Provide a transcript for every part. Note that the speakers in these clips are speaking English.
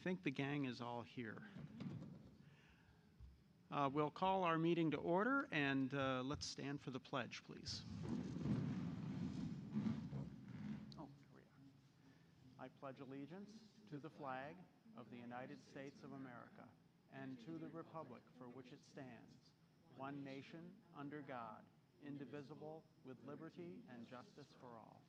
think the gang is all here. We'll call our meeting to order, and let's stand for the pledge, please. Oh, here we are. I pledge allegiance to the flag of the United States of America and to the republic for which it stands, one nation, under God, indivisible, with liberty and justice for all.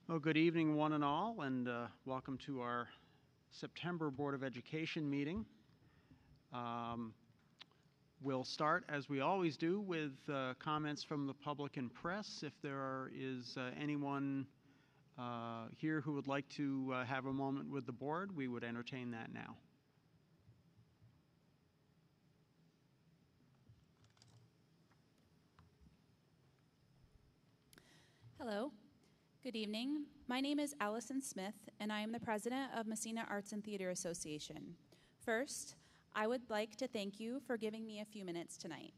Well, good evening, one and all, and welcome to our September Board of Education meeting. We'll start, as we always do, with comments from the public and press. If there is anyone here who would like to have a moment with the board, we would entertain that now. Hello. Good evening. My name is Allison Smith, and I am the president of Massena Arts and Theater Association. First, I would like to thank you for giving me a few minutes tonight.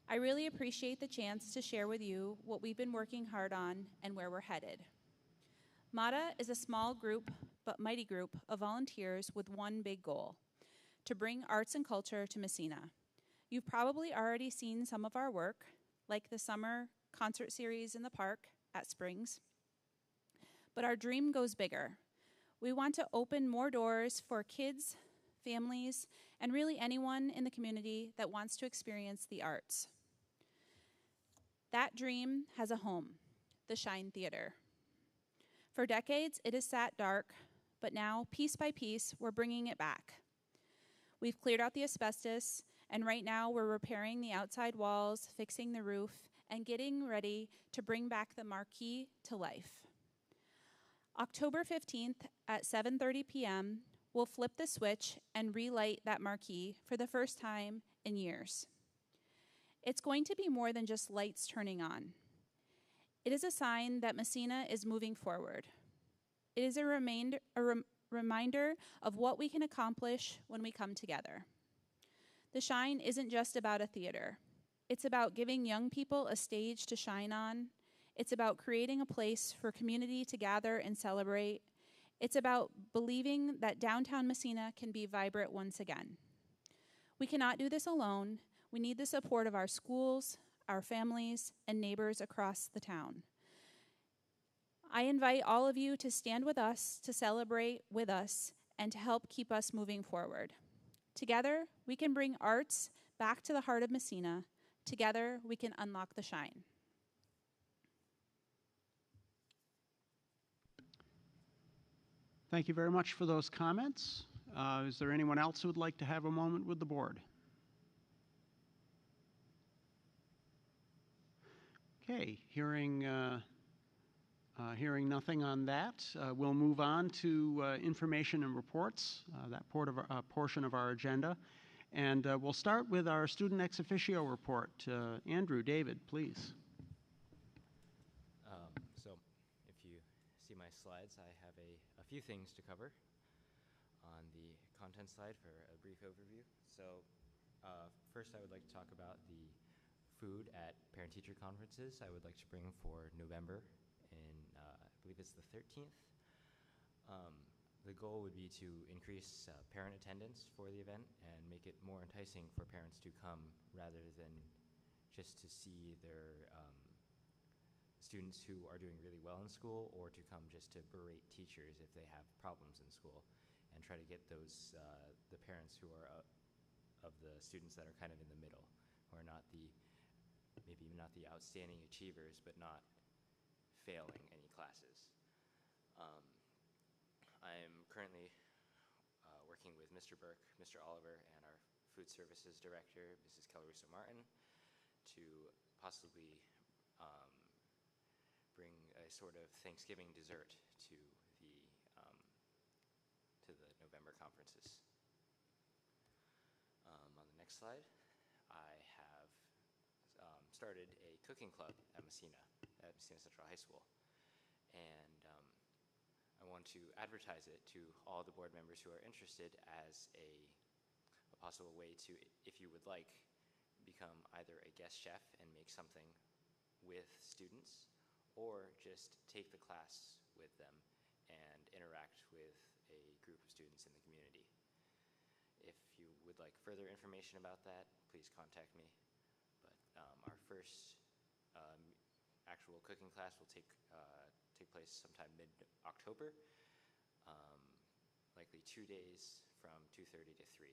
I really appreciate the chance to share with you what we've been working hard on and where we're headed. MATA is a small group, but mighty group, of volunteers with one big goal: to bring arts and culture to Massena. You've probably already seen some of our work, like the summer concert series in the park at Springs. But our dream goes bigger. We want to open more doors for kids, families, and really anyone in the community that wants to experience the arts. That dream has a home, the Shine Theater. For decades, it has sat dark, but now, piece by piece, we're bringing it back. We've cleared out the asbestos, and right now we're repairing the outside walls, fixing the roof, and getting ready to bring back the marquee to life. October 15th at 7:30 p.m., we'll flip the switch and relight that marquee for the first time in years. It's going to be more than just lights turning on. It is a sign that Massena is moving forward. It is a reminder of what we can accomplish when we come together. The Shine isn't just about a theater. It's about giving young people a stage to shine on. It's about creating a place for community to gather and celebrate. It's about believing that downtown Massena can be vibrant once again. We cannot do this alone. We need the support of our schools, our families, and neighbors across the town. I invite all of you to stand with us, to celebrate with us, and to help keep us moving forward. Together, we can bring arts back to the heart of Massena. Together, we can unlock the shine. Thank you very much for those comments. Is there anyone else who would like to have a moment with the board? Okay, hearing nothing on that, we'll move on to information and reports, that portion of our agenda. And we'll start with our student ex officio report. Andrew, David, please. So if you see my slides, I have a few things to cover. On the content slide for a brief overview. So first I would like to talk about the food at parent-teacher conferences I would like to bring for November in, I believe it's the 13th. The goal would be to increase parent attendance for the event and make it more enticing for parents to come rather than just to see their students who are doing really well in school, or to come just to berate teachers if they have problems in school, and try to get those the parents who are of the students that are kind of in the middle, who are not maybe not the outstanding achievers, but not failing any classes. I'm currently working with Mr. Burke, Mr. Oliver, and our food services director, Mrs. Calaruso Martin, to possibly bring a sort of Thanksgiving dessert to the November conferences. On the next slide, I have started a cooking club at Massena Central High School, and I want to advertise it to all the board members who are interested as a possible way to, if you would like, become either a guest chef and make something with students, or just take the class with them and interact with a group of students in the community. If you would like further information about that, please contact me. But our first actual cooking class will take place sometime mid-October, likely 2 days from 2:30 to 3.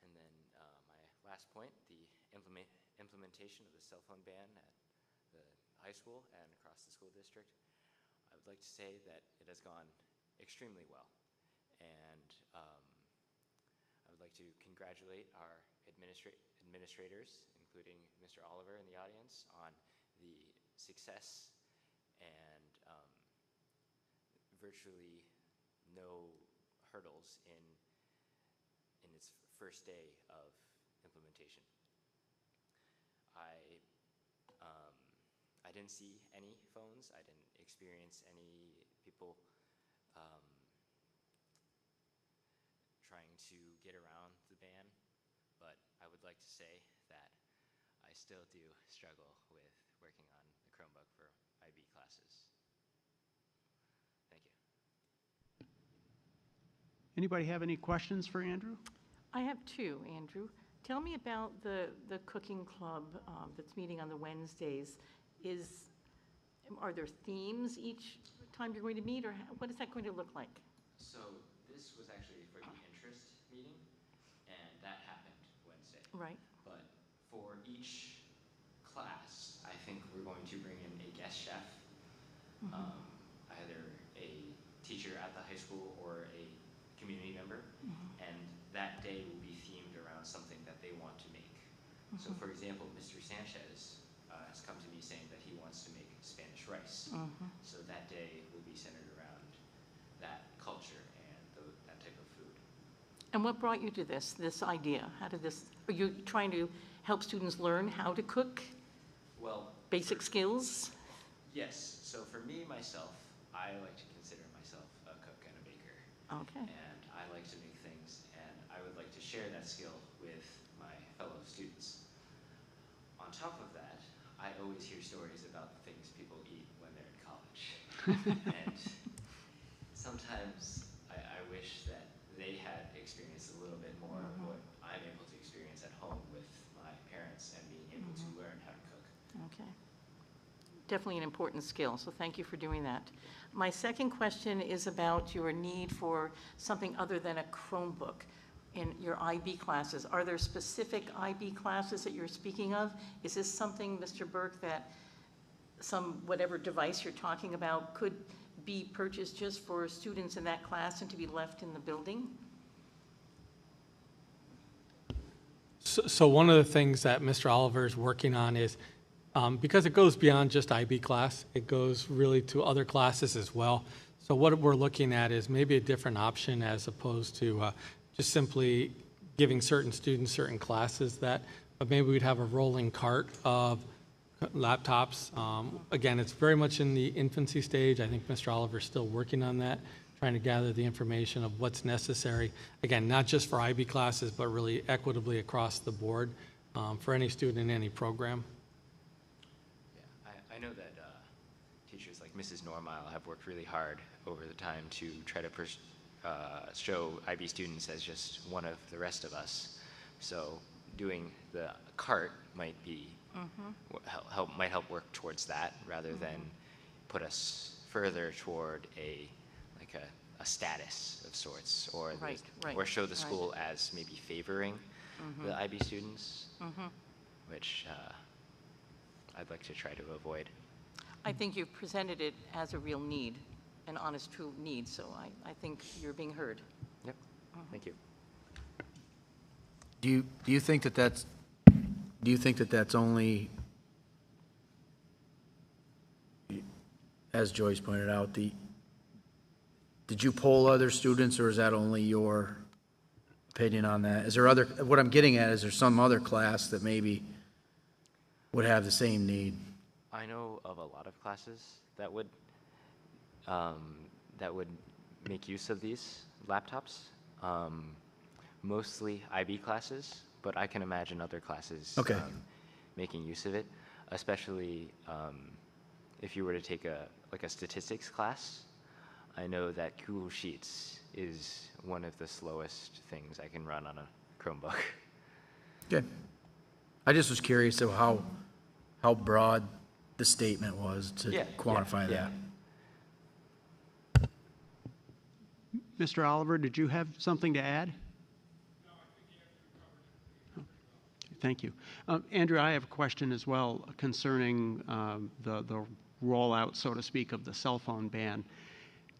And then my last point, the implementation of the cell phone ban at the high school and across the school district. I would like to say that it has gone extremely well. And I would like to congratulate our administrators, including Mr. Oliver in the audience, on the success and virtually no hurdles in its first day of implementation. I didn't see any phones. I didn't experience any people trying to get around the ban, but I would like to say that I still do struggle with working on the Chromebook for IB classes. Thank you. Anybody have any questions for Andrew? I have two, Andrew. Tell me about the cooking club that's meeting on the Wednesdays. Are there themes each time you're going to meet, or what is that going to look like? So this was actually for the interest meeting, and that happened Wednesday. Right. But for each class, I think we're going to bring in a guest chef, either a teacher at the high school or a community member, and that day will be themed around something that they want to make. So for example, Mr. Sanchez has come to me saying that he wants to make Spanish rice. So that day will be centered around that culture and that type of food. And what brought you to this idea? Are you trying to help students learn how to cook? Well, basic skills? Yes. So for me, myself, I like to consider myself a cook and a baker. Okay. And I like to make things, and I would like to share that skill with my fellow students. On top of that, I always hear stories about the things people eat when they're in college. And sometimes I wish that they had experienced a little bit more of what I'm able to experience at home with my parents and being able to learn how to cook. Okay. Definitely an important skill, so thank you for doing that. My second question is about your need for something other than a Chromebook in your IB classes. Are there specific IB classes that you're speaking of? Is this something, Mr. Burke, that whatever device you're talking about could be purchased just for students in that class and to be left in the building? So one of the things that Mr. Oliver is working on is, because it goes beyond just IB class, it goes really to other classes as well. So what we're looking at is maybe a different option as opposed to just simply giving certain students certain classes but maybe we'd have a rolling cart of laptops. Again, it's very much in the infancy stage. I think Mr. Oliver is still working on that, trying to gather the information of what's necessary. Again, not just for IB classes, but really equitably across the board for any student in any program. I know that teachers like Mrs. Normile have worked really hard over the time to try to show IB students as just one of the rest of us. So doing the cart might be might help work towards that rather than put us further toward a status of sorts, or or show the school as maybe favoring the IB students, which I'd like to try to avoid. I think you've presented it as a real need, an honest, true need, so I think you're being heard. Yep. Thank you. Do you think that that's only, as Joyce pointed out, did you poll other students, or is that only your opinion on that? Is there what I'm getting at, is there some other class that maybe would have the same need? I know of a lot of classes that would make use of these laptops, mostly IB classes, but I can imagine other classes making use of it, especially if you were to take a statistics class. I know that Google Sheets is one of the slowest things I can run on a Chromebook. Good. I just was curious of how broad the statement was to quantify that. Mr. Oliver, did you have something to add? No, I think Andrew covered it. Thank you. Andrew, I have a question as well concerning the rollout, so to speak, of the cell phone ban.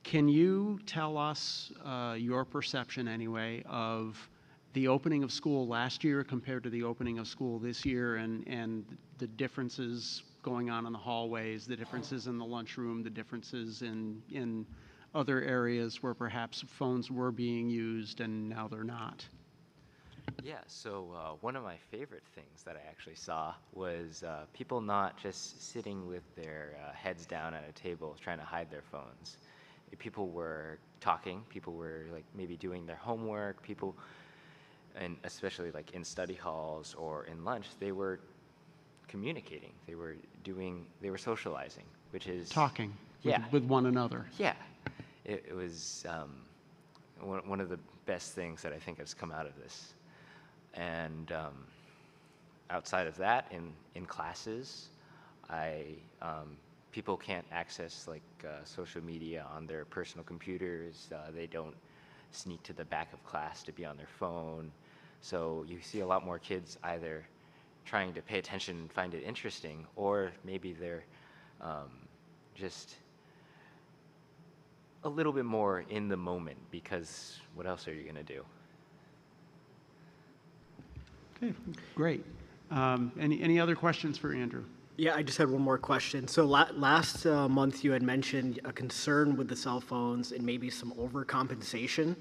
Can you tell us your perception, anyway, of the opening of school last year compared to the opening of school this year, and the differences going on in the hallways, the differences in the lunchroom, the differences in other areas where perhaps phones were being used and now they're not? Yeah, so one of my favorite things that I actually saw was people not just sitting with their heads down at a table trying to hide their phones. People were talking, people were like maybe doing their homework, people, and especially like in study halls or in lunch, they were communicating, they were socializing, which is Talking yeah, with one another. Yeah, it was one of the best things that I think has come out of this. And outside of that, in classes, people can't access like social media on their personal computers. They don't sneak to the back of class to be on their phone. So you see a lot more kids either trying to pay attention and find it interesting, or maybe they're just a little bit more in the moment, because what else are you going to do? Okay, great. Any other questions for Andrew? Yeah, I just had one more question. So last month you had mentioned a concern with the cell phones and maybe some overcompensation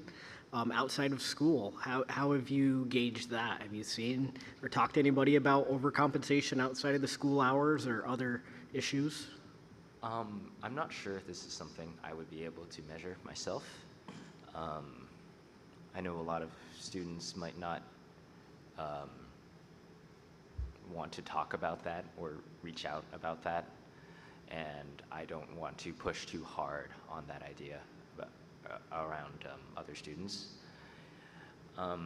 outside of school. How have you gauged that? Have you seen or talked to anybody about overcompensation outside of the school hours or other issues? I'm not sure if this is something I would be able to measure myself. I know a lot of students might not want to talk about that or reach out about that, and I don't want to push too hard on that idea around other students. I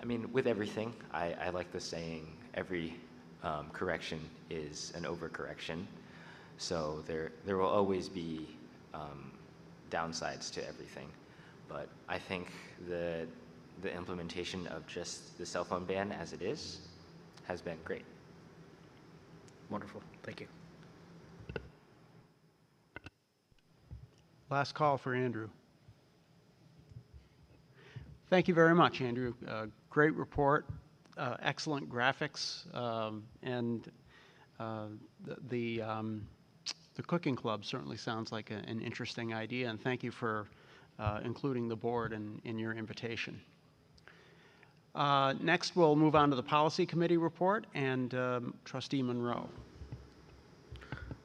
mean, with everything, I like the saying, every correction is an overcorrection, so there will always be downsides to everything, but I think the implementation of just the cell phone ban as it is has been great. Wonderful. Thank you. Last call for Andrew. Thank you very much, Andrew. Great report, excellent graphics, and the cooking club certainly sounds like an interesting idea, and thank you for including the board in your invitation. Next, we'll move on to the Policy Committee report, and Trustee Monroe.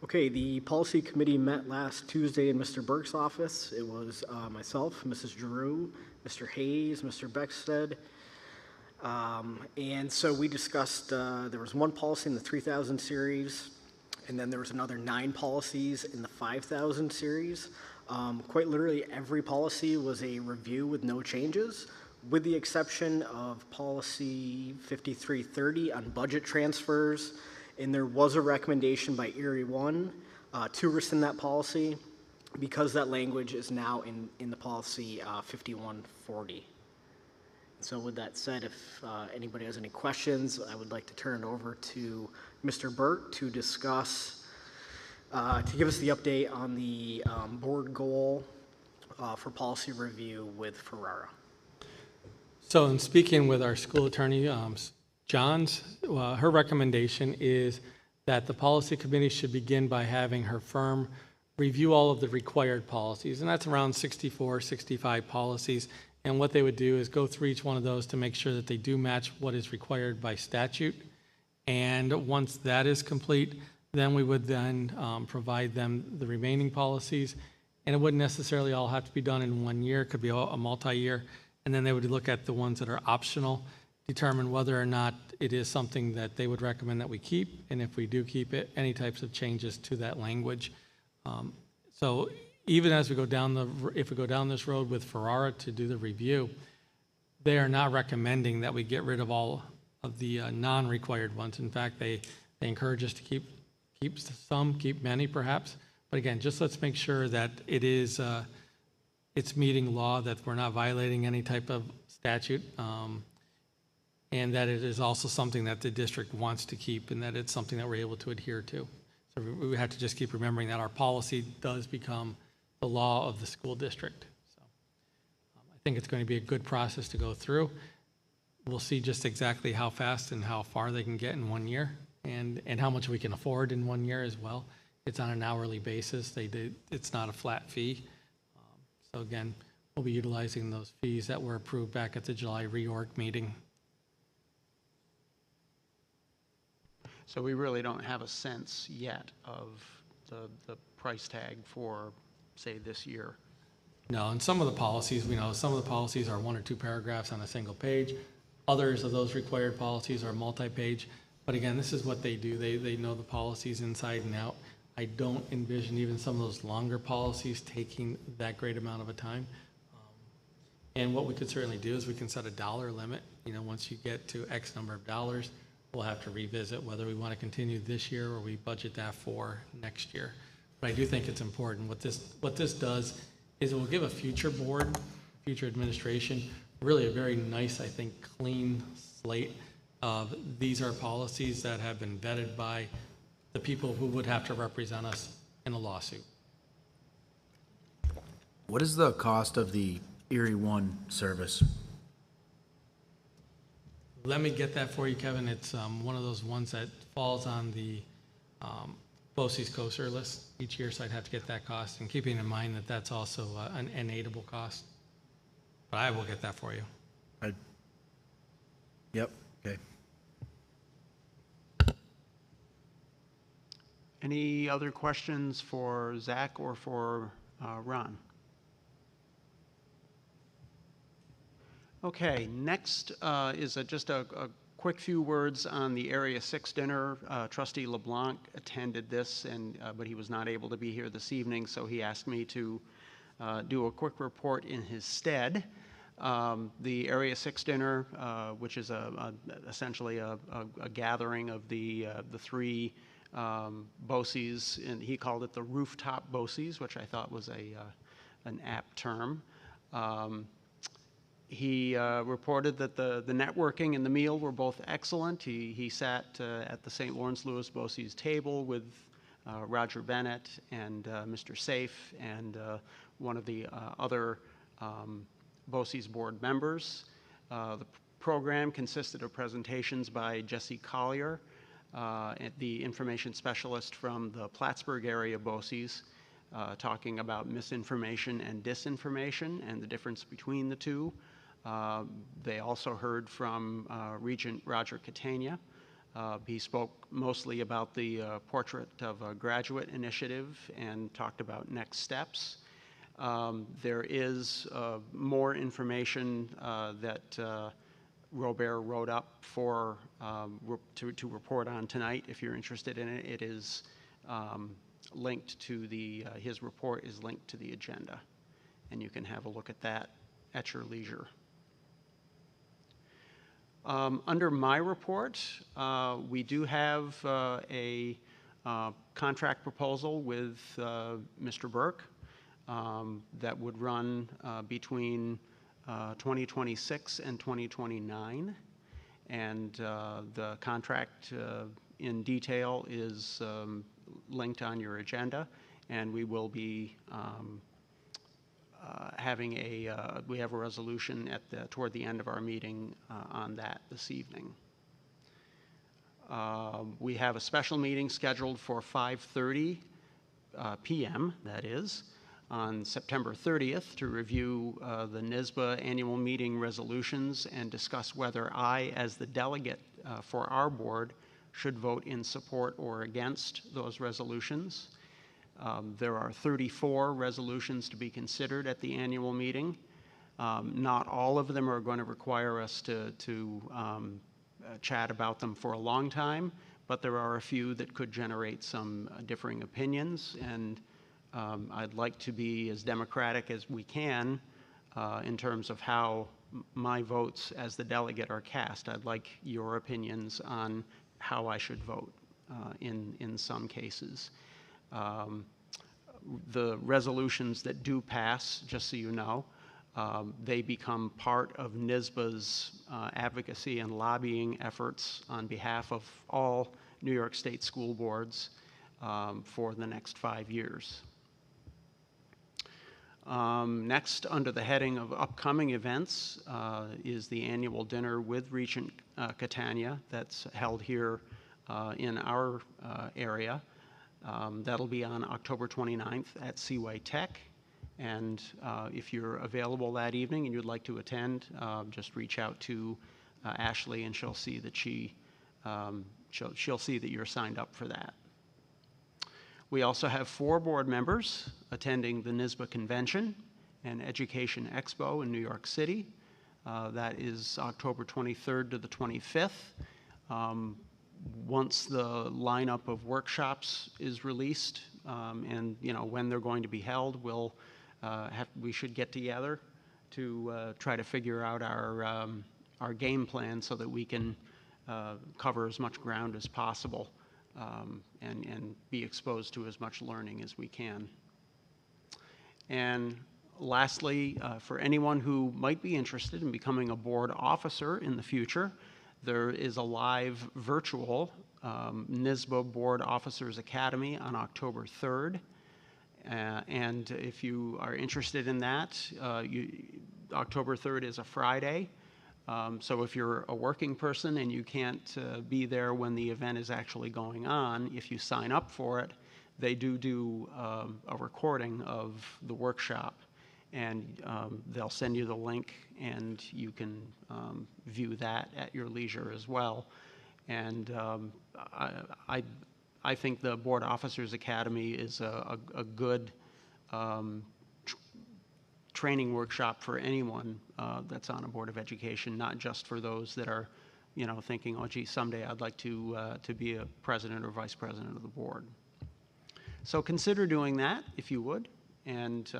Okay, the Policy Committee met last Tuesday in Mr. Burke's office. It was myself, Mrs. Giroux, Mr. Hayes, Mr. Beckstead, and so we discussed, there was one policy in the 3000 series, and then there was another 9 policies in the 5000 series. Quite literally every policy was a review with no changes, with the exception of policy 5330 on budget transfers, and there was a recommendation by Erie 1 to rescind that policy because that language is now in the policy 5140. So with that said, if anybody has any questions, I would like to turn it over to Mr. Burke to discuss, to give us the update on the board goal for policy review with Ferrara. So in speaking with our school attorney, Johns, her recommendation is that the policy committee should begin by having her firm review all of the required policies, and that's around 64, 65 policies. And what they would do is go through each one of those to make sure that they do match what is required by statute. And once that is complete, then we would then provide them the remaining policies. And it wouldn't necessarily all have to be done in 1 year. It could be a multi-year. And then they would look at the ones that are optional determine whether or not it is something that they would recommend that we keep, and if we do keep it, any types of changes to that language. So even as we go down if we go down this road with Ferrara to do the review, they are not recommending that we get rid of all of the non-required ones. In fact, they encourage us to keep some, keep many perhaps. But again, just let's make sure that it is it's meeting law, that we're not violating any type of statute, and that it is also something that the district wants to keep, and that it's something that we're able to adhere to. So we have to just keep remembering that our policy does become the law of the school district. So I think it's going to be a good process to go through. We'll see just exactly how fast and how far they can get in 1 year, and how much we can afford in 1 year as well. It's on an hourly basis. It's not a flat fee. So again, we'll be utilizing those fees that were approved back at the July reorg meeting. So we really don't have a sense yet of the price tag for, say, this year. No, and some of the policies, we know some of the policies are 1 or 2 paragraphs on a single page. Others of those required policies are multi-page. But again, this is what they do. They know the policies inside and out. I don't envision even some of those longer policies taking that great amount of a time. And what we could certainly do is we can set a dollar limit. You know, once you get to X number of dollars, we'll have to revisit whether we want to continue this year or we budget that for next year. But I do think it's important. What this does is it will give a future board, future administration, really a very nice, I think, clean slate of these are policies that have been vetted by the people who would have to represent us in a lawsuit. What is the cost of the Erie One service? Let me get that for you, Kevin. It's one of those ones that falls on the BOCES COSER list each year, so I'd have to get that cost, and keeping in mind that that's also an aidable cost. But I will get that for you. Yep, okay. Any other questions for Zach or for Ron? Okay, next is just a quick few words on the Area 6 dinner. Trustee LeBlanc attended this, but he was not able to be here this evening, so he asked me to do a quick report in his stead. The Area 6 dinner, which is essentially a gathering of the 3 BOCES, and he called it the rooftop BOCES, which I thought was an apt term. He reported that the networking and the meal were both excellent. He sat at the St. Lawrence Lewis BOCES table with Roger Bennett and Mr. Safe and one of the other BOCES board members. The program consisted of presentations by Jesse Collier, the information specialist from the Plattsburgh area BOCES, talking about misinformation and disinformation and the difference between the two. They also heard from Regent Roger Catania. He spoke mostly about the Portrait of a Graduate initiative and talked about next steps. There is more information that Robert wrote up for to report on tonight. If you're interested in it, it is linked to his report is linked to the agenda, and you can have a look at that at your leisure. Under my report, we do have a contract proposal with Mr. Burke that would run between 2026 and 2029. And the contract in detail is linked on your agenda, and we will be we have a resolution toward the end of our meeting on that this evening. We have a special meeting scheduled for 5:30 p.m., that is, on September 30th to review the NYSBA annual meeting resolutions and discuss whether I, as the delegate for our board, should vote in support or against those resolutions. There are 34 resolutions to be considered at the annual meeting. Not all of them are going to require us to chat about them for a long time, but there are a few that could generate some differing opinions, and I'd like to be as democratic as we can in terms of how my votes as the delegate are cast. I'd like your opinions on how I should vote in some cases. The resolutions that do pass, just so you know, they become part of NYSBA's advocacy and lobbying efforts on behalf of all New York State school boards for the next 5 years. Next, under the heading of upcoming events, is the annual dinner with Regent Catania that's held here in our area. That'll be on October 29th at Seaway Tech. And if you're available that evening and you'd like to attend, just reach out to Ashley, and she'll see that she'll see that you're signed up for that. We also have 4 board members attending the NYSBA Convention and Education Expo in New York City. That is October 23rd to the 25th. Once the lineup of workshops is released, and when they're going to be held, we should get together to try to figure out our game plan so that we can cover as much ground as possible and be exposed to as much learning as we can. And lastly, for anyone who might be interested in becoming a board officer in the future, there is a live virtual NYSBA Board Officers Academy on October 3rd. And if you are interested in that, October 3rd is a Friday. So if you're a working person and you can't be there when the event is actually going on, if you sign up for it, they do a recording of the workshop, and they'll send you the link, and you can view that at your leisure as well. And I think the Board Officers Academy is a good training workshop for anyone that's on a Board of Education, not just for those that are, thinking, oh, gee, someday I'd like to be a president or vice president of the board. So consider doing that if you would. And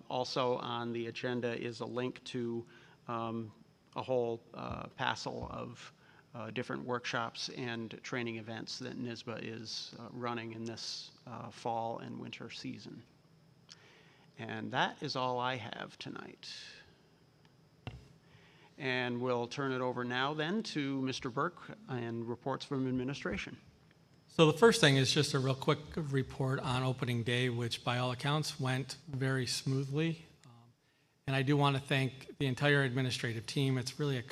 also on the agenda is a link to a whole passel of different workshops and training events that NYSBA is running in this fall and winter season. And that is all I have tonight. And we'll turn it over now then to Mr. Burke and reports from administration. So the first thing is just a real quick report on opening day, which by all accounts went very smoothly. And I do want to thank the entire administrative team. It's really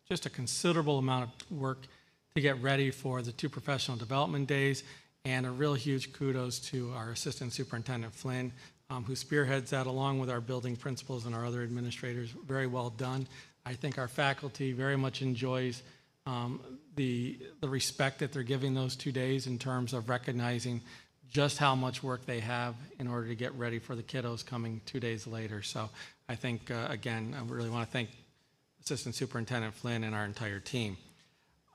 just a considerable amount of work to get ready for the 2 professional development days, and a real huge kudos to our Assistant Superintendent Flynn, who spearheads that along with our building principals and our other administrators. Very well done. I think our faculty very much enjoys the respect that they're giving those 2 days in terms of recognizing just how much work they have in order to get ready for the kiddos coming 2 days later. So I think, again, I really want to thank Assistant Superintendent Flynn and our entire team.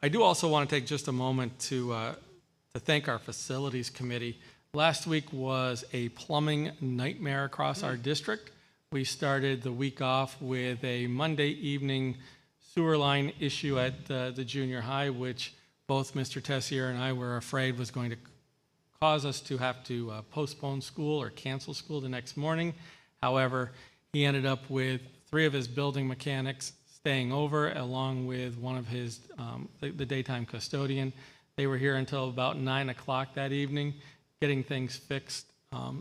I do also want to take just a moment to thank our facilities committee. Last week was a plumbing nightmare across our district. We started the week off with a Monday evening sewer line issue at the junior high, which both Mr. Tessier and I were afraid was going to cause us to have to postpone school or cancel school the next morning. However, he ended up with 3 of his building mechanics staying over, along with one of his, the daytime custodian. They were here until about 9 o'clock that evening, getting things fixed.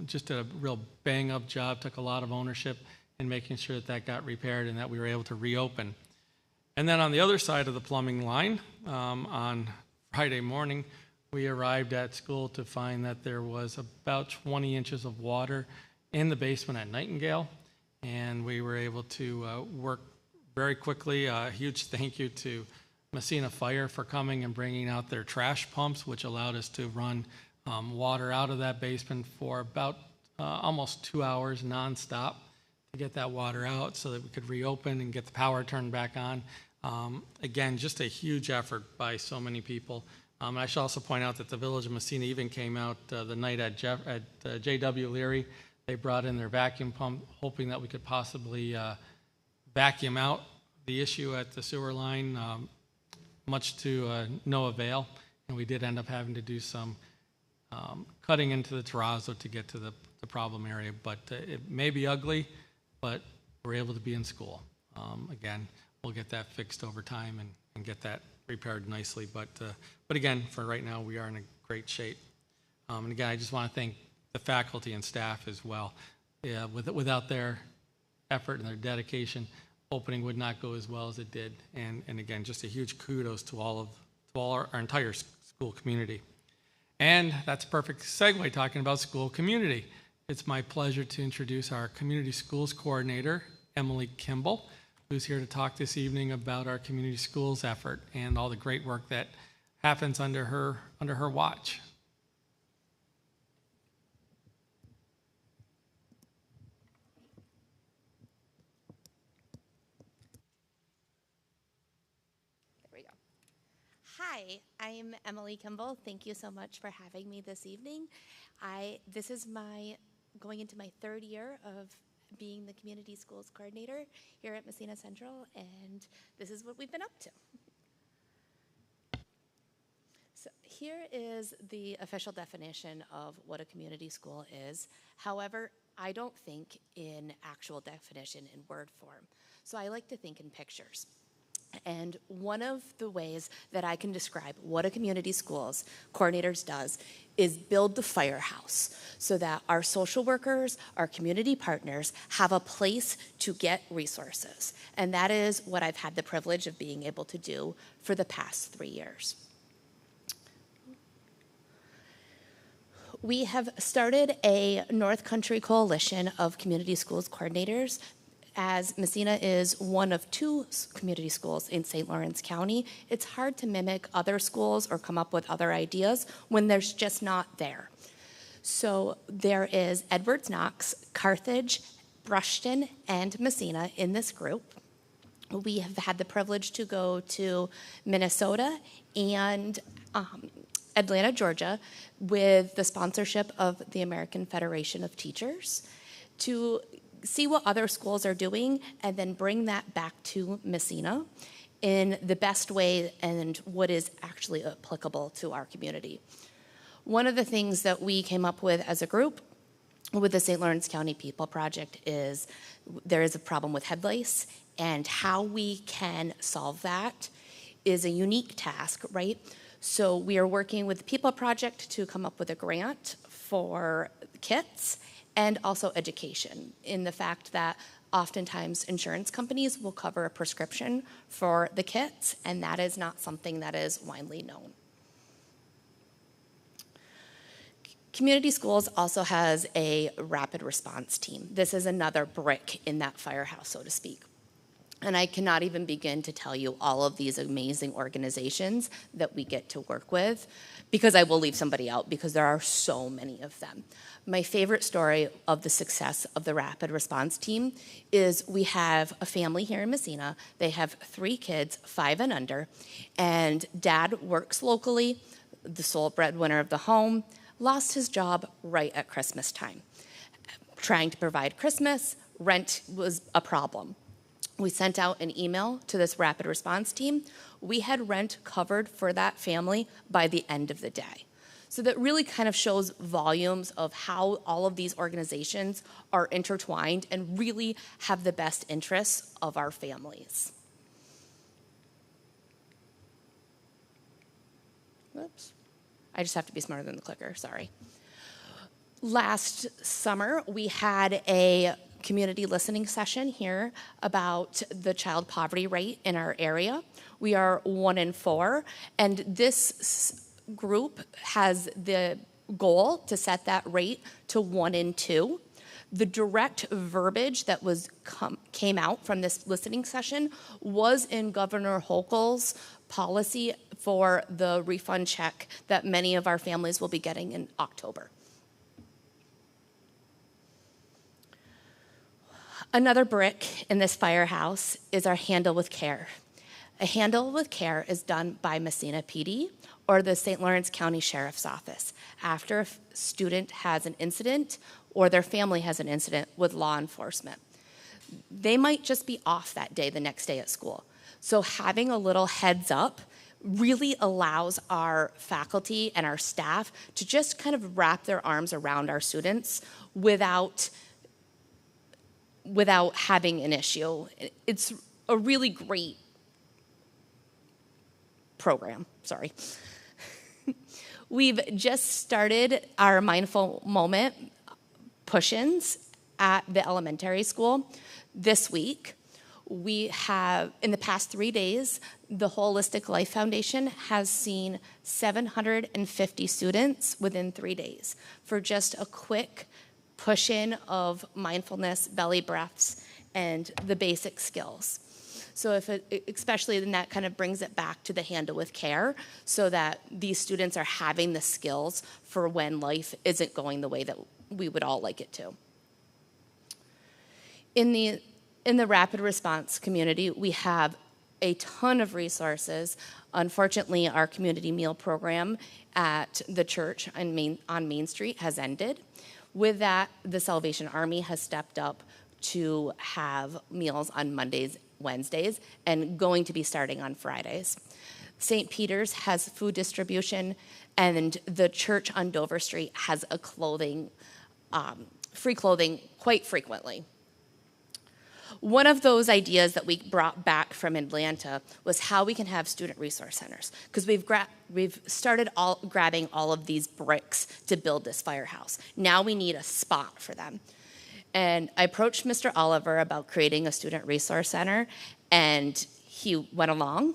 Just did a real bang-up job, took a lot of ownership in making sure that that got repaired and that we were able to reopen. And then on the other side of the plumbing line, on Friday morning, we arrived at school to find that there was about 20 inches of water in the basement at Nightingale, and we were able to work very quickly. A huge thank you to Massena Fire for coming and bringing out their trash pumps, which allowed us to run water out of that basement for about almost 2 hours nonstop. to get that water out so that we could reopen and get the power turned back on. Again, just a huge effort by so many people. I should also point out that the Village of Massena even came out the night at J.W. Leary. They brought in their vacuum pump, hoping that we could possibly vacuum out the issue at the sewer line, much to no avail. And we did end up having to do some cutting into the terrazzo to get to the problem area. But it may be ugly, but we're able to be in school. Again, we'll get that fixed over time and get that repaired nicely. But again, for right now, we are in a great shape. And again, I just want to thank the faculty and staff as well. Yeah, without their effort and their dedication, opening would not go as well as it did. And again, just a huge kudos to all our entire school community. And that's a perfect segue talking about school community. It's my pleasure to introduce our community schools coordinator, Emily Kimball, who's here to talk this evening about our community schools effort and all the great work that happens under her watch. There we go. Hi, I'm Emily Kimball. Thank you so much for having me this evening. This is going into my third year of being the community schools coordinator here at Massena Central, and this is what we've been up to. So here is the official definition of what a community school is. However, I don't think in actual definition in word form. So I like to think in pictures. And one of the ways that I can describe what a community schools coordinators does is build the firehouse so that our social workers, our community partners have a place to get resources. And that is what I've had the privilege of being able to do for the past 3 years. We have started a North Country coalition of community schools coordinators, as Massena is one of 2 community schools in St. Lawrence County. It's hard to mimic other schools or come up with other ideas when there's just not there. So there is Edwards Knox, Carthage, Brushton, and Massena in this group. We have had the privilege to go to Minnesota and Atlanta, Georgia, with the sponsorship of the American Federation of Teachers to see what other schools are doing and then bring that back to Massena in the best way and what is actually applicable to our community. One of the things that we came up with as a group with the St. Lawrence County People Project is there is a problem with head lice, and how we can solve that is a unique task, right? So we are working with the People Project to come up with a grant for kits and also education, in the fact that oftentimes insurance companies will cover a prescription for the kits, and that is not something that is widely known. Community schools also has a rapid response team. This is another brick in that firehouse, so to speak. And I cannot even begin to tell you all of these amazing organizations that we get to work with, because I will leave somebody out because there are so many of them. My favorite story of the success of the rapid response team is we have a family here in Massena. They have 3 kids, 5 and under, and dad works locally, the sole breadwinner of the home, lost his job right at Christmas time. Trying to provide Christmas, rent was a problem. We sent out an email to this rapid response team. We had rent covered for that family by the end of the day. So that really kind of shows volumes of how all of these organizations are intertwined and really have the best interests of our families. Whoops. I just have to be smarter than the clicker, sorry. Last summer, we had a community listening session here about the child poverty rate in our area. We are 1 in 4, and this group has the goal to set that rate to 1 in 2. The direct verbiage that came out from this listening session was in Governor Hochul's policy for the refund check that many of our families will be getting in October. Another brick in this firehouse is our Handle with Care. A Handle with Care is done by Massena PD or the St. Lawrence County Sheriff's Office after a student has an incident or their family has an incident with law enforcement. They might just be off that day, the next day at school. So having a little heads up really allows our faculty and our staff to just kind of wrap their arms around our students without having an issue. It's a really great program, sorry. We've just started our Mindful Moment push-ins at the elementary school this week. We have, in the past 3 days, the Holistic Life Foundation has seen 750 students within 3 days for just a quick push-in of mindfulness, belly breaths, and the basic skills. So especially then that kind of brings it back to the Handle with Care so that these students are having the skills for when life isn't going the way that we would all like it to. In the rapid response community, we have a ton of resources. Unfortunately, our community meal program at the church on Main Street has ended. With that, the Salvation Army has stepped up to have meals on Mondays, Wednesdays, and going to be starting on Fridays. St. Peter's has food distribution, and the church on Dover Street has a free clothing quite frequently. One of those ideas that we brought back from Atlanta was how we can have student resource centers, because we've started grabbing all of these bricks to build this firehouse. Now we need a spot for them. And I approached Mr. Oliver about creating a student resource center, and he went along.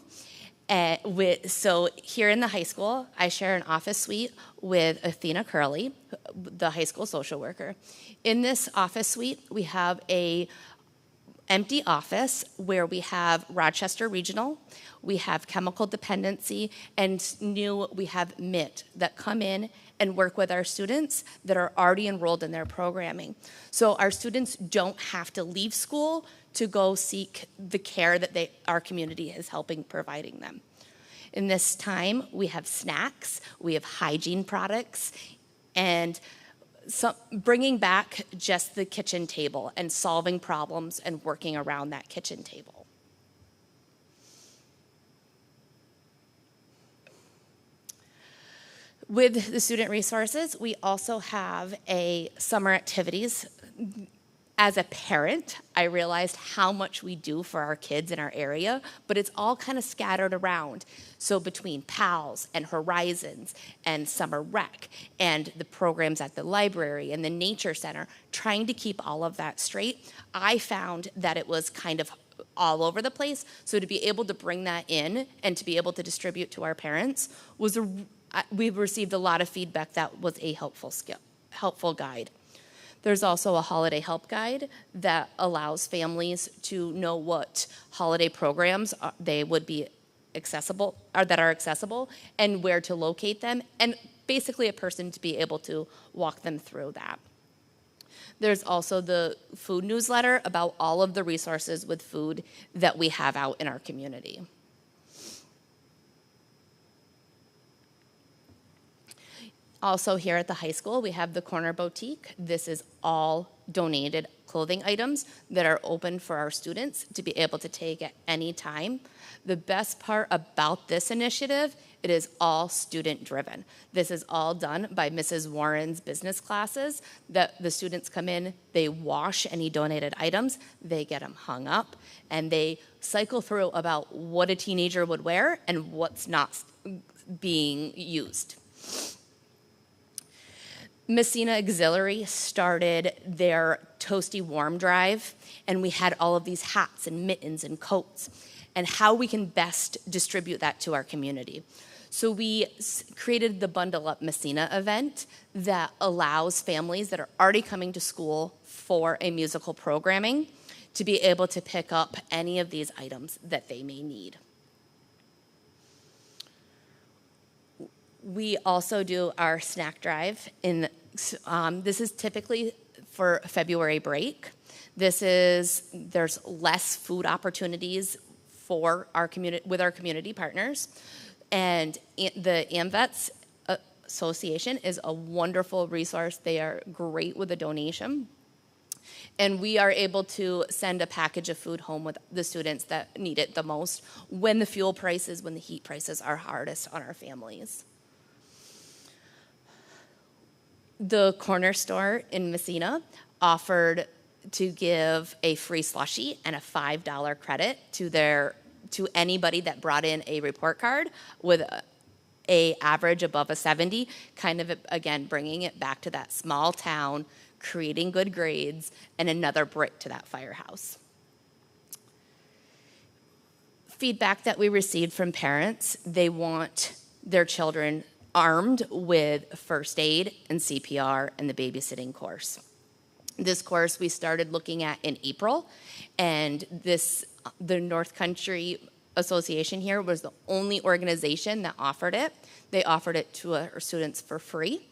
So here in the high school, I share an office suite with Athena Curley, the high school social worker. In this office suite, we have a empty office where we have Rochester Regional, we have Chemical Dependency, and we have MIT that come in and work with our students that are already enrolled in their programming. So our students don't have to leave school to go seek the care that our community is helping providing them. In this time, we have snacks, we have hygiene products, and bringing back just the kitchen table and solving problems and working around that kitchen table. With the student resources, we also have a summer activities. As a parent, I realized how much we do for our kids in our area, but it's all kind of scattered around. So between PALS and Horizons and Summer Rec and the programs at the library and the Nature Center, trying to keep all of that straight, I found that it was kind of all over the place. So to be able to bring that in and to be able to distribute to our parents we've received a lot of feedback that was a helpful guide. There's also a holiday help guide that allows families to know what holiday programs they would be accessible, or that are accessible, and where to locate them, and basically a person to be able to walk them through that. There's also the food newsletter about all of the resources with food that we have out in our community. Also here at the high school, we have the Corner Boutique. This is all donated clothing items that are open for our students to be able to take at any time. The best part about this initiative, it is all student driven. This is all done by Mrs. Warren's business classes that the students come in, they wash any donated items, they get them hung up, and they cycle through about what a teenager would wear and what's not being used. Massena Auxiliary started their Toasty Warm Drive, and we had all of these hats and mittens and coats, and how we can best distribute that to our community. So we created the Bundle Up Massena event that allows families that are already coming to school for a musical programming to be able to pick up any of these items that they may need. We also do our snack drive this is typically for February break. There's less food opportunities for our community, with our community partners. And the AMVETS Association is a wonderful resource. They are great with a donation. And we are able to send a package of food home with the students that need it the most when the fuel prices, when the heat prices are hardest on our families. The corner store in Massena offered to give a free slushie and a $5 credit to anybody that brought in a report card with a average above a 70, kind of, again, bringing it back to that small town, creating good grades, and another brick to that firehouse. Feedback that we received from parents, they want their children armed with first aid and CPR and the babysitting course. This course we started looking at in April, and the North Country Association here was the only organization that offered it. They offered it to our students for free,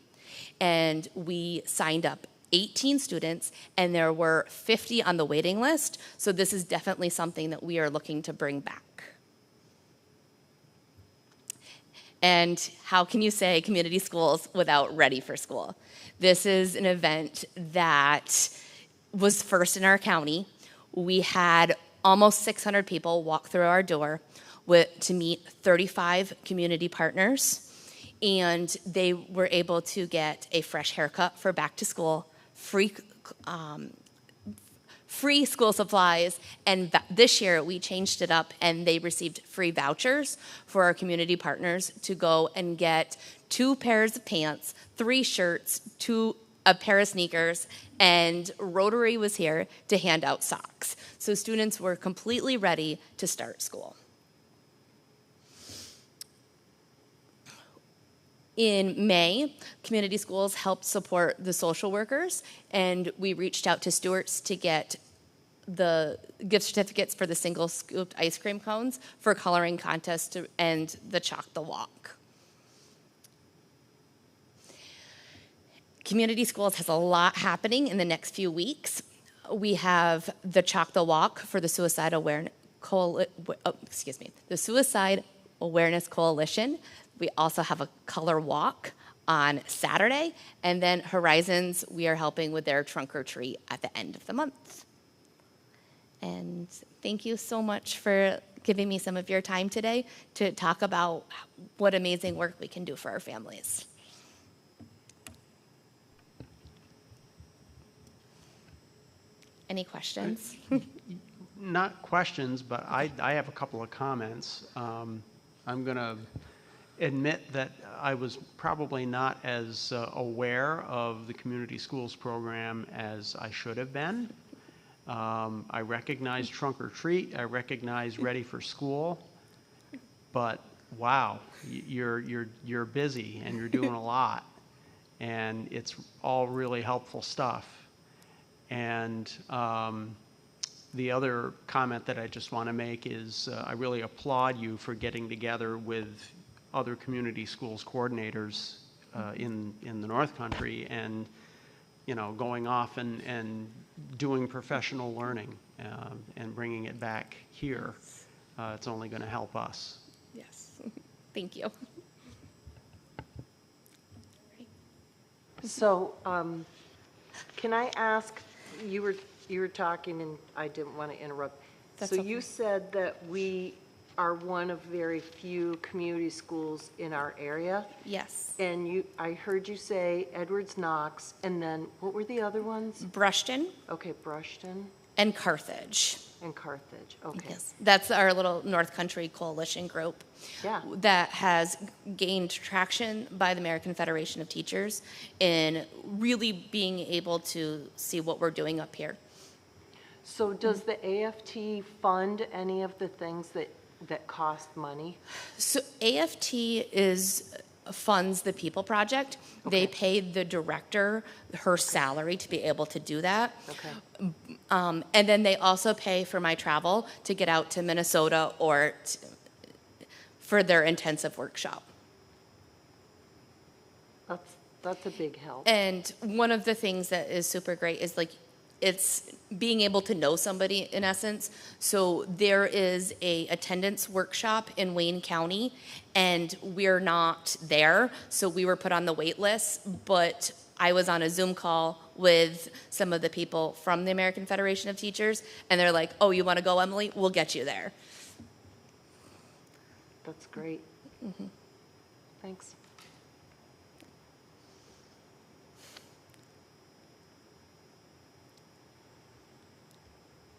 and we signed up 18 students, and there were 50 on the waiting list, so this is definitely something that we are looking to bring back. And how can you say community schools without Ready for School? This is an event that was first in our county. We had almost 600 people walk through our door to meet 35 community partners, and they were able to get a fresh haircut for back to school, free school supplies, and this year we changed it up and they received free vouchers for our community partners to go and get 2 pairs of pants, 3 shirts, a pair of sneakers, and Rotary was here to hand out socks. So students were completely ready to start school. In May, community schools helped support the social workers, and we reached out to Stewart's to get the gift certificates for the single scooped ice cream cones for coloring contest and the Chalk the Walk. Community schools has a lot happening in the next few weeks. We have the Chalk the Walk for the Suicide Awareness Coalition. We also have a color walk on Saturday, and then Horizons, we are helping with their trunk or treat at the end of the month. And thank you so much for giving me some of your time today to talk about what amazing work we can do for our families. Any questions? Not questions, but I have a couple of comments. I'm going to admit that I was probably not as aware of the community schools program as I should have been. I recognize Trunk or Treat, I recognize Ready for School, but wow, you're busy and you're doing a lot, and it's all really helpful stuff. And the other comment that I just want to make is I really applaud you for getting together with other community schools coordinators in the North Country and, you know, going off and doing professional learning and bringing it back here. It's only going to help us. Yes, thank you. So, can I ask, you were talking and I didn't want to interrupt. That's so okay. You said that we are one of very few community schools in our area. Yes. And I heard you say Edwards Knox, and then what were the other ones? Brushton Okay, Brushton and Carthage. and Carthage. Okay. Yes, that's our little North Country Coalition group. Yeah. That has gained traction by the American Federation of Teachers in really being able to see what we're doing up here. So does the AFT fund any of the things that cost money? So AFT funds the People Project. They pay the director her salary to be able to do that. Okay. And then they also pay for my travel to get out to Minnesota or for their intensive workshop. That's a big help. And one of the things that is super great is like it's being able to know somebody in essence. So there is a attendance workshop in Wayne County, and we're not there, so we were put on the wait list, but I was on a Zoom call with some of the people from the American Federation of Teachers, and they're like, oh, you want to go, Emily? We'll get you there. That's great. Thanks.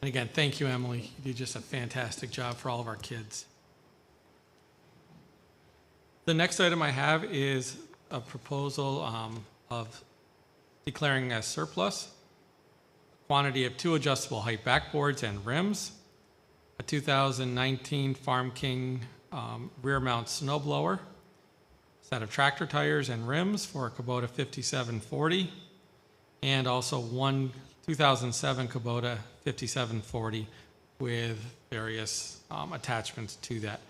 And again, thank you, Emily. You do just a fantastic job for all of our kids. The next item I have is a proposal of declaring as surplus a quantity of 2 adjustable height backboards and rims, a 2019 Farm King rear mount snow blower, set of tractor tires and rims for a Kubota 5740, and also one 2007 Kubota 5740 with various attachments to that.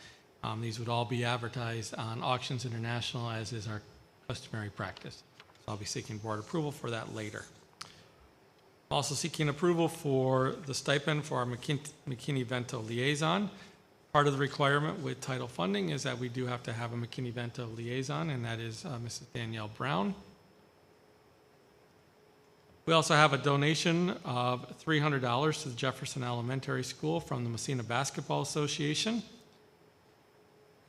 These would all be advertised on Auctions International, as is our customary practice. So I'll be seeking board approval for that later. I'm also seeking approval for the stipend for our McKinney-Vento liaison. Part of the requirement with title funding is that we do have to have a McKinney-Vento liaison, and that is Mrs. Danielle Brown. We also have a donation of $300 to the Jefferson Elementary School from the Massena Basketball Association.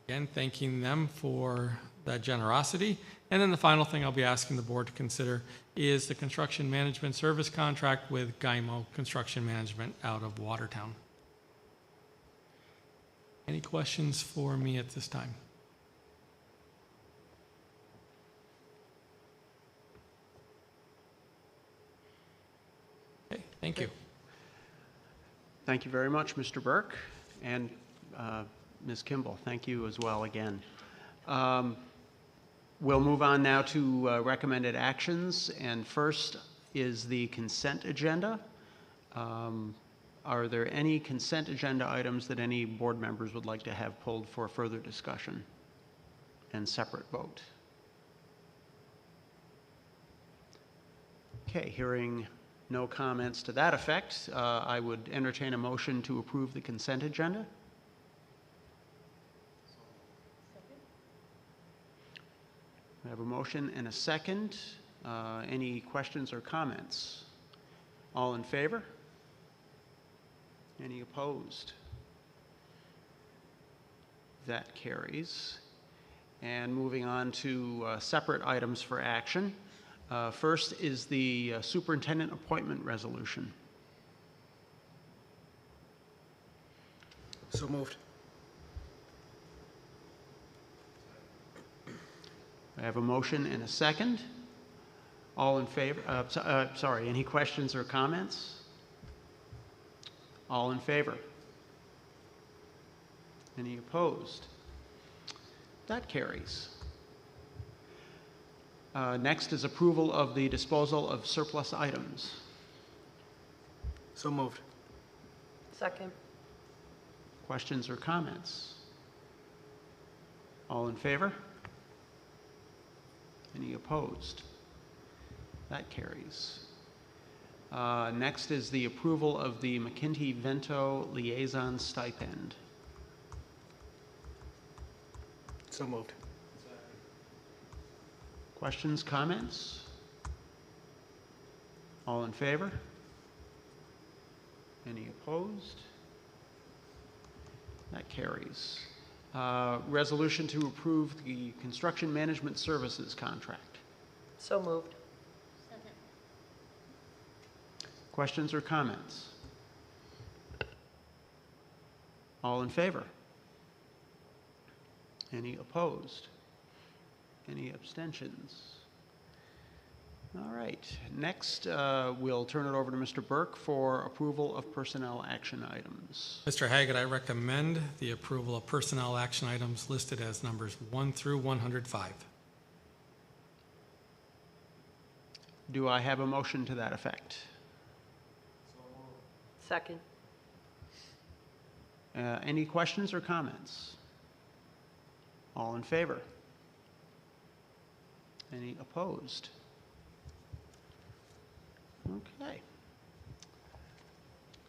Again, thanking them for that generosity. And then the final thing I'll be asking the board to consider is the construction management service contract with Gymo Construction Management out of Watertown. Any questions for me at this time? Okay, thank you. Thank you very much, Mr. Burke, and Ms. Kimball. Thank you as well again. We'll move on now to recommended actions, and first is the consent agenda. Are there any consent agenda items that any board members would like to have pulled for further discussion and separate vote? Okay, hearing no comments to that effect, I would entertain a motion to approve the consent agenda. We have a motion and a second. Any questions or comments? All in favor? Any opposed? That carries. And moving on to separate items for action. First is the superintendent appointment resolution. So moved. I have a motion and a second. All in favor? Sorry, any questions or comments? All in favor? Any opposed? That carries. Next is approval of the disposal of surplus items. So moved. Second. Questions or comments? All in favor? Any opposed? That carries. Next is the approval of the McKinney-Vento liaison stipend. So moved. Questions, comments? All in favor? Any opposed? That carries. Resolution to approve the construction management services contract. So moved. Questions or comments? All in favor? Any opposed? Any abstentions? All right. Next, we'll turn it over to Mr. Burke for approval of personnel action items. Mr. Haggett, I recommend the approval of personnel action items listed as numbers 1 through 105. Do I have a motion to that effect? Second. Any questions or comments? All in favor? Any opposed? Okay.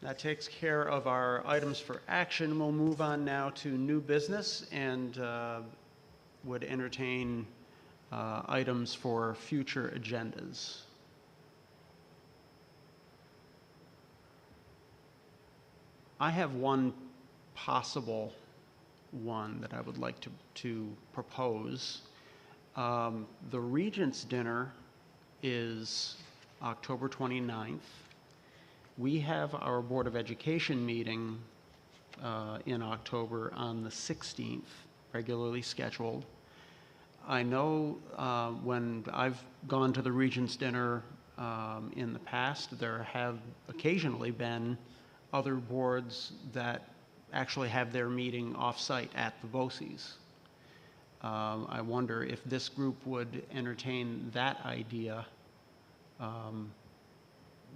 That takes care of our items for action. We'll move on now to new business and would entertain items for future agendas. I have one possible one that I would like to propose. The Regents' dinner is October 29th. We have our Board of Education meeting in October on the 16th, regularly scheduled. I know when I've gone to the Regents' dinner in the past, there have occasionally been other boards that actually have their meeting off-site at the BOCES. I wonder if this group would entertain that idea.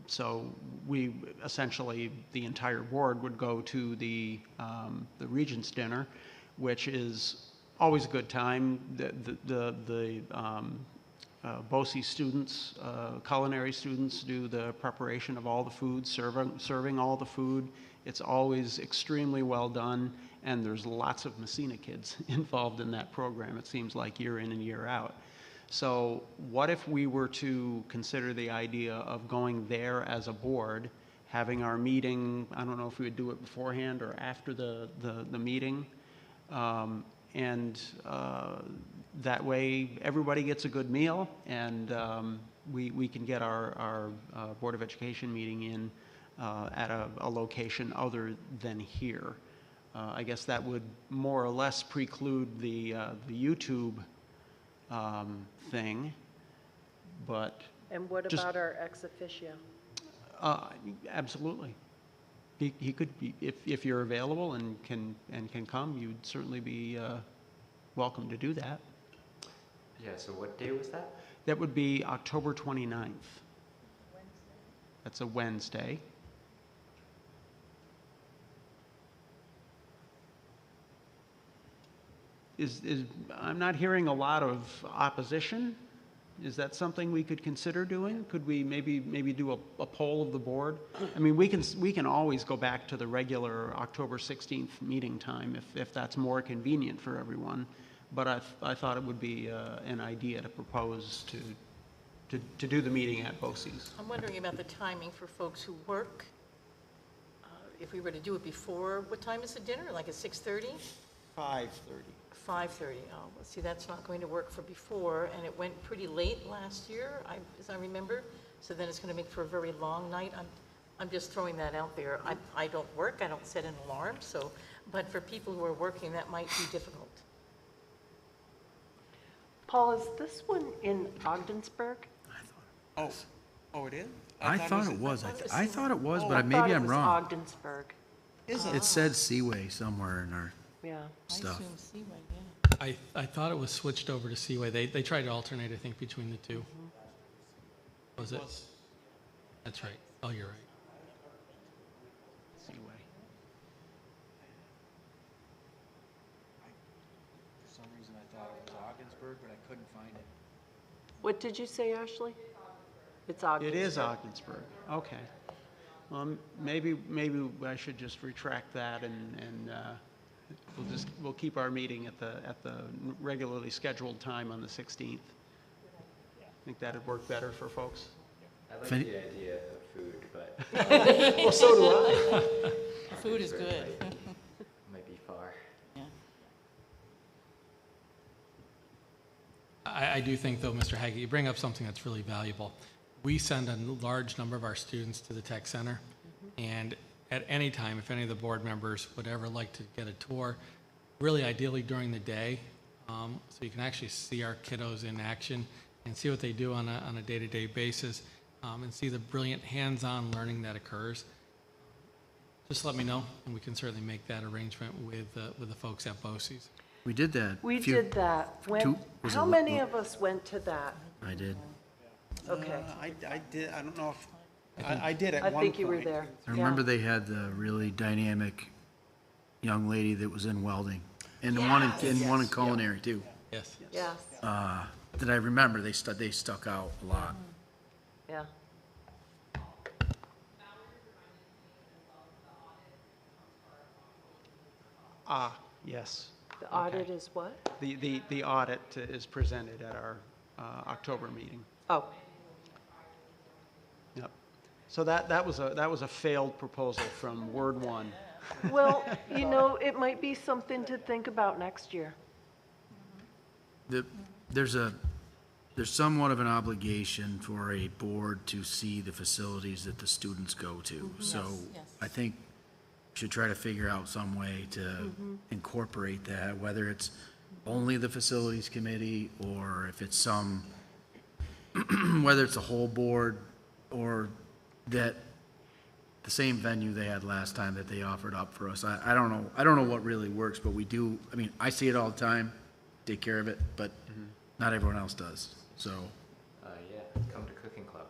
So we essentially, the entire board would go to the Regents' dinner, which is always a good time. The BOCES students, culinary students, do the preparation of all the food, serving all the food. It's always extremely well done, and there's lots of Massena kids involved in that program, it seems like, year in and year out. So what if we were to consider the idea of going there as a board, having our meeting, I don't know if we would do it beforehand or after the meeting, and that way everybody gets a good meal, and we can get our Board of Education meeting in at a location other than here. I guess that would more or less preclude the YouTube thing, but And what just- about our ex officio? absolutely. He could be, if you're available and can come, you'd certainly be welcome to do that. Yeah, so what day was that? That would be October 29th. That's a Wednesday. I'm not hearing a lot of opposition. Is that something we could consider doing? Could we maybe do a poll of the board? I mean, we can always go back to the regular October 16th meeting time if that's more convenient for everyone. But I thought it would be an idea to propose to do the meeting at BOCES. I'm wondering about the timing for folks who work. If we were to do it before, what time is the dinner? Like at 6:30? 5:30. 5:30. Oh, well, see, that's not going to work for before, and it went pretty late last year, as I remember. So then it's going to make for a very long night. I'm just throwing that out there. I don't work, I don't set an alarm, so, but for people who are working, that might be difficult. Paul, is this one in Ogdensburg? Oh, it is? I thought it was, I thought it was, Oh, but maybe I'm I wrong. thought it was Ogdensburg. Is It said Seaway somewhere in our Yeah. stuff. I assume Seaway, yeah. I thought it was switched over to Seaway. They tried to alternate, I think, between the two. Was it? That's right. Oh, you're right. Seaway. For some reason, I thought it was Ogdensburg, but I couldn't find it. What did you say, Ashley? It's Ogdensburg. It is Ogdensburg. Okay. Well, maybe I should just retract that and we'll keep our meeting at the regularly scheduled time on the 16th. Think that'd work better for folks? I like Fin- the idea of food, but Well, so do I. Food is good. might be far. Yeah. I do think, though, Mr. Haggett, you bring up something that's really valuable. We send a large number of our students to the tech center, and at any time, if any of the board members would ever like to get a tour, really ideally during the day, so you can actually see our kiddos in action and see what they do on a day-to-day basis, and see the brilliant hands-on learning that occurs. Just let me know, and we can certainly make that arrangement with the folks at BOCES. We did that. We few- did that. was How it- many of us went to that? I did. Okay. I did. I don't know if I did at I one point. think you were there. I remember they had the really dynamic young lady that was in welding, and the one in culinary too. Yes. Yes, That I remember, they stuck out a lot. yeah. Yes. The audit is what? The audit is presented at our October meeting. Oh, Yep. So that was a failed proposal from word one. well, you know, it might be something to think about next year. There's somewhat of an obligation for a board to see the facilities that the students go to. So yes. I think we should try to figure out some way to incorporate that, whether it's only the facilities committee or if it's some, whether it's a whole board or that the same venue they had last time that they offered up for us. I don't know. I don't know what really works, but we do. I mean, I see it all the time, take care of it, but not everyone else does. So, Yeah, come to Cooking Club.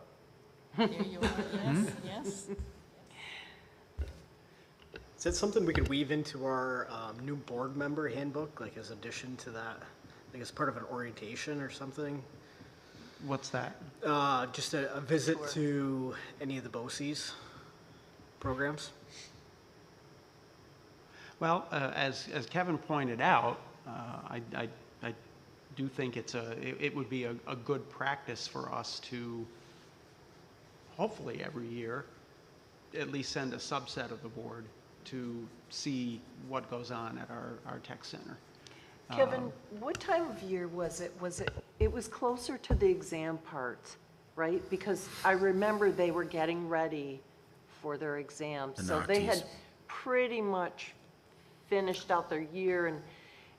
There you are, yes, yes. Is that something we could weave into our new board member handbook, like as addition to that, like as part of an orientation or something? What's that? Just a visit to any of the BOCES programs? Well, as Kevin pointed out, I do think it would be a good practice for us to, hopefully every year, at least send a subset of the board to see what goes on at our tech center. Kevin, what time of year was it? It was closer to the exam part, right? Because I remember they were getting ready for their exams. The So they had Noctis. pretty much finished out their year,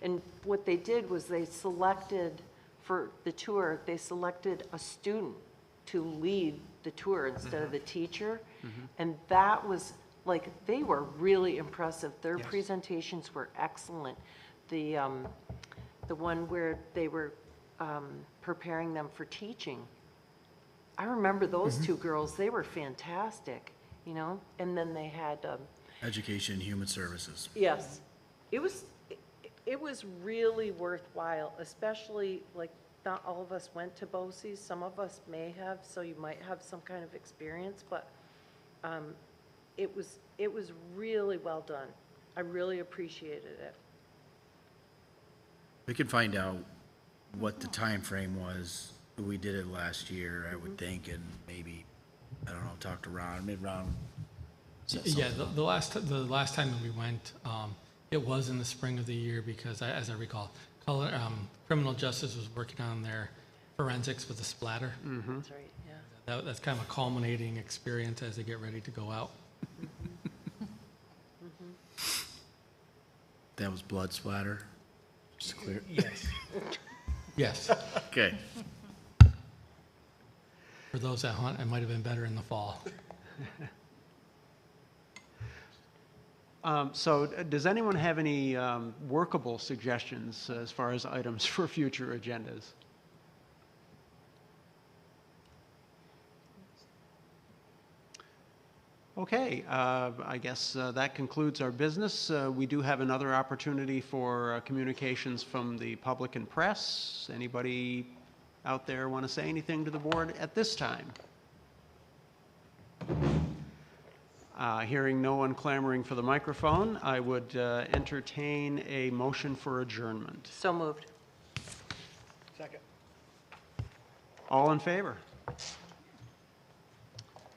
and what they did was they selected, for the tour, they selected a student to lead the tour instead of the teacher. And that was, like, they were really impressive. Their Yes. presentations were excellent. The one where they were preparing them for teaching. I remember those two girls, they were fantastic, you know? And then they had, education, and human services. yes, it was really worthwhile, especially, like, not all of us went to BOCES, some of us may have, so you might have some kind of experience, but it was really well done. I really appreciated it. We can find out what the time frame was. We did it last year, I would think, and maybe, I don't know, talk to Ron, maybe Ron. set Yeah, something the up. last time that we went, it was in the spring of the year because, as I recall, criminal justice was working on their forensics with the splatter. That's right, yeah. That's kind of a culminating experience as they get ready to go out. That was blood splatter, just to clear. Yes. Yes. Okay. For those that hunt, it might have been better in the fall. So does anyone have any workable suggestions as far as items for future agendas? Okay, I guess that concludes our business. We do have another opportunity for communications from the public and press. Anybody out there want to say anything to the board at this time? Hearing no one clamoring for the microphone, I would entertain a motion for adjournment. So moved. Second. All in favor?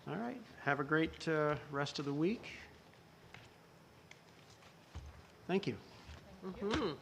All right. Have a great rest of the week. Thank you. Mhm.